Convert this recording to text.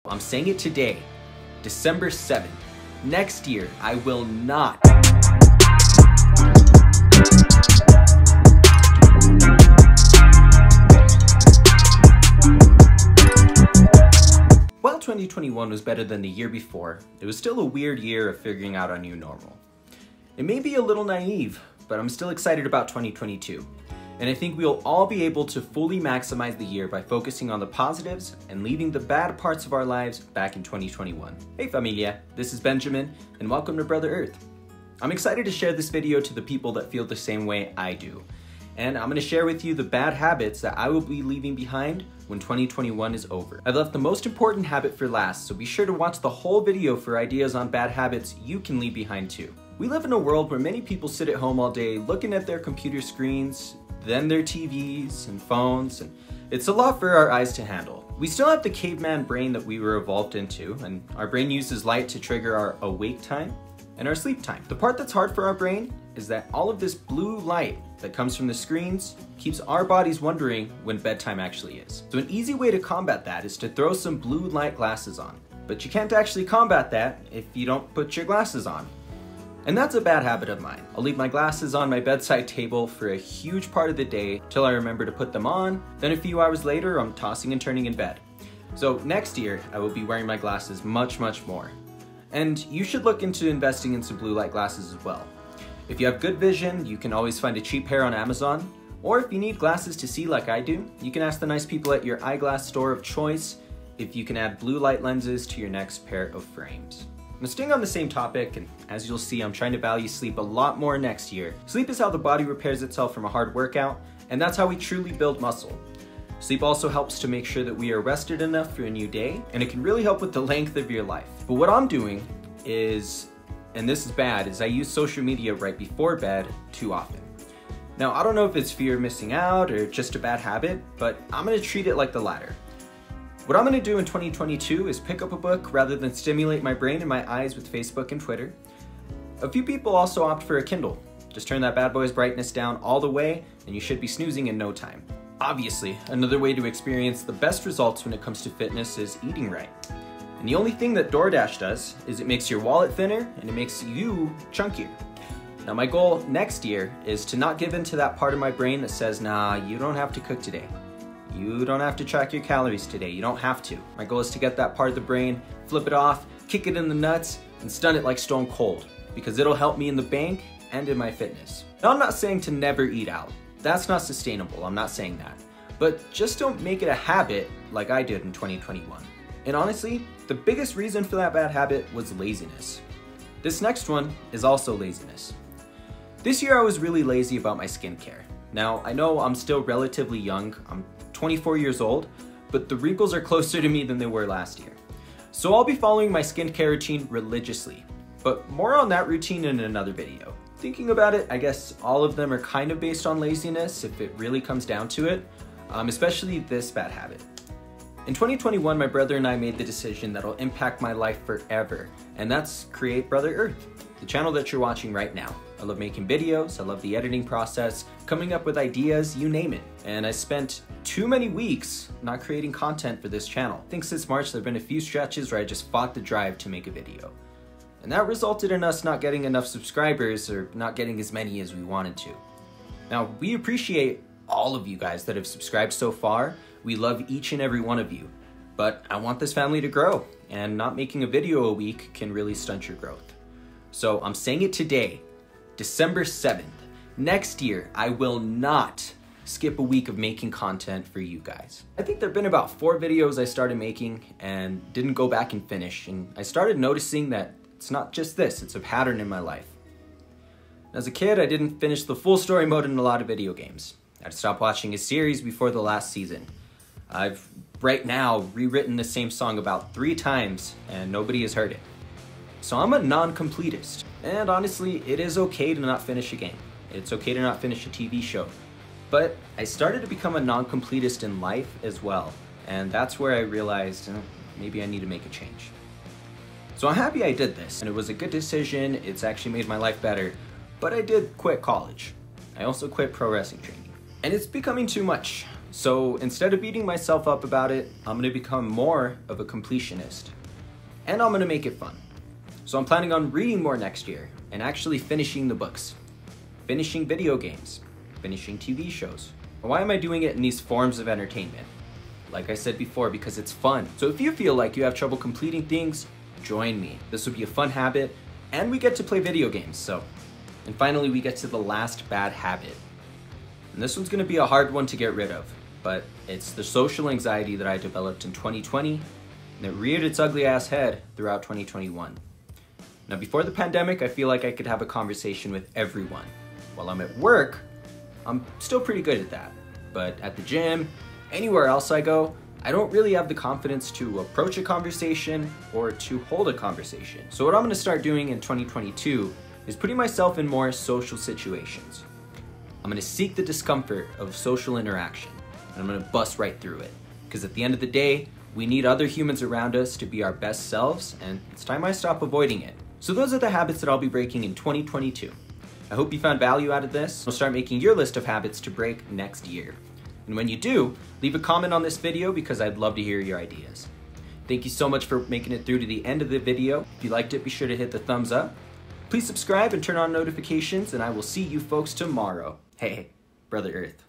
I'm saying it today, December 7th. Next year, I will not. While 2021 was better than the year before, it was still a weird year of figuring out our new normal. It may be a little naive, but I'm still excited about 2022. And I think we'll all be able to fully maximize the year by focusing on the positives and leaving the bad parts of our lives back in 2021. Hey Familia, this is Benjamin, and welcome to Brother Earth. I'm excited to share this video to the people that feel the same way I do. And I'm going to share with you the bad habits that I will be leaving behind when 2021 is over. I've left the most important habit for last, so be sure to watch the whole video for ideas on bad habits you can leave behind too. We live in a world where many people sit at home all day looking at their computer screens, then their TVs and phones, and it's a lot for our eyes to handle. We still have the caveman brain that we were evolved into, and our brain uses light to trigger our awake time and our sleep time. The part that's hard for our brain is that all of this blue light that comes from the screens keeps our bodies wondering when bedtime actually is. So an easy way to combat that is to throw some blue light glasses on. But you can't actually combat that if you don't put your glasses on. And that's a bad habit of mine. I'll leave my glasses on my bedside table for a huge part of the day till I remember to put them on. Then a few hours later, I'm tossing and turning in bed. So next year, I will be wearing my glasses much more. And you should look into investing in some blue light glasses as well. If you have good vision, you can always find a cheap pair on Amazon. Or if you need glasses to see like I do, you can ask the nice people at your eyeglass store of choice if you can add blue light lenses to your next pair of frames. Now staying on the same topic, and as you'll see, I'm trying to value sleep a lot more next year. Sleep is how the body repairs itself from a hard workout, and that's how we truly build muscle. Sleep also helps to make sure that we are rested enough for a new day, and it can really help with the length of your life. But what I'm doing is, and this is bad, is I use social media right before bed too often. Now, I don't know if it's fear of missing out or just a bad habit, but I'm gonna treat it like the latter. What I'm gonna do in 2022 is pick up a book rather than stimulate my brain and my eyes with Facebook and Twitter. A few people also opt for a Kindle. Just turn that bad boy's brightness down all the way and you should be snoozing in no time. Obviously, another way to experience the best results when it comes to fitness is eating right. And the only thing that DoorDash does is it makes your wallet thinner and it makes you chunkier. Now my goal next year is to not give in to that part of my brain that says, nah, you don't have to cook today. You don't have to track your calories today, you don't have to. My goal is to get that part of the brain, flip it off, kick it in the nuts, and stun it like stone cold, because it'll help me in the bank and in my fitness. Now I'm not saying to never eat out. That's not sustainable, I'm not saying that. But just don't make it a habit like I did in 2021. And honestly, the biggest reason for that bad habit was laziness. This next one is also laziness. This year I was really lazy about my skincare. Now, I know I'm still relatively young, I'm 24 years old, but the wrinkles are closer to me than they were last year. So I'll be following my skincare routine religiously, but more on that routine in another video. Thinking about it, I guess all of them are kind of based on laziness if it really comes down to it, especially this bad habit. In 2021, my brother and I made the decision that'll impact my life forever, and that's create Brother Earth, the channel that you're watching right now. I love making videos, I love the editing process, coming up with ideas, you name it. And I spent too many weeks not creating content for this channel. I think since March there have been a few stretches where I just fought the drive to make a video. And that resulted in us not getting enough subscribers or not getting as many as we wanted to. Now, we appreciate all of you guys that have subscribed so far. We love each and every one of you. But I want this family to grow, and not making a video a week can really stunt your growth. So I'm saying it today, December 7th. Next year, I will not skip a week of making content for you guys. I think there've been about 4 videos I started making and didn't go back and finish, and I started noticing that it's not just this, it's a pattern in my life. As a kid, I didn't finish the full story mode in a lot of video games. I'd stop watching a series before the last season. I've right now rewritten the same song about 3 times and nobody has heard it. So I'm a non-completist. And honestly, it is okay to not finish a game. It's okay to not finish a TV show. But I started to become a non-completist in life as well. And that's where I realized maybe I need to make a change. So I'm happy I did this, and it was a good decision. It's actually made my life better. But I did quit college. I also quit pro wrestling training. And it's becoming too much. So instead of beating myself up about it, I'm gonna become more of a completionist. And I'm gonna make it fun. So I'm planning on reading more next year and actually finishing the books, finishing video games, finishing TV shows. Why am I doing it in these forms of entertainment? Like I said before, because it's fun. So if you feel like you have trouble completing things, join me. This will be a fun habit, and we get to play video games, And finally, we get to the last bad habit. And this one's gonna be a hard one to get rid of, but it's the social anxiety that I developed in 2020, and it reared its ugly ass head throughout 2021. Now, before the pandemic, I feel like I could have a conversation with everyone. While I'm at work, I'm still pretty good at that. But at the gym, anywhere else I go, I don't really have the confidence to approach a conversation or to hold a conversation. So what I'm gonna start doing in 2022 is putting myself in more social situations. I'm gonna seek the discomfort of social interaction, and I'm gonna bust right through it. Because at the end of the day, we need other humans around us to be our best selves, and it's time I stop avoiding it. So those are the habits that I'll be breaking in 2022. I hope you found value out of this. We'll start making your list of habits to break next year. And when you do, leave a comment on this video because I'd love to hear your ideas. Thank you so much for making it through to the end of the video. If you liked it, be sure to hit the thumbs up. Please subscribe and turn on notifications, and I will see you folks tomorrow. Hey, Brother Earth.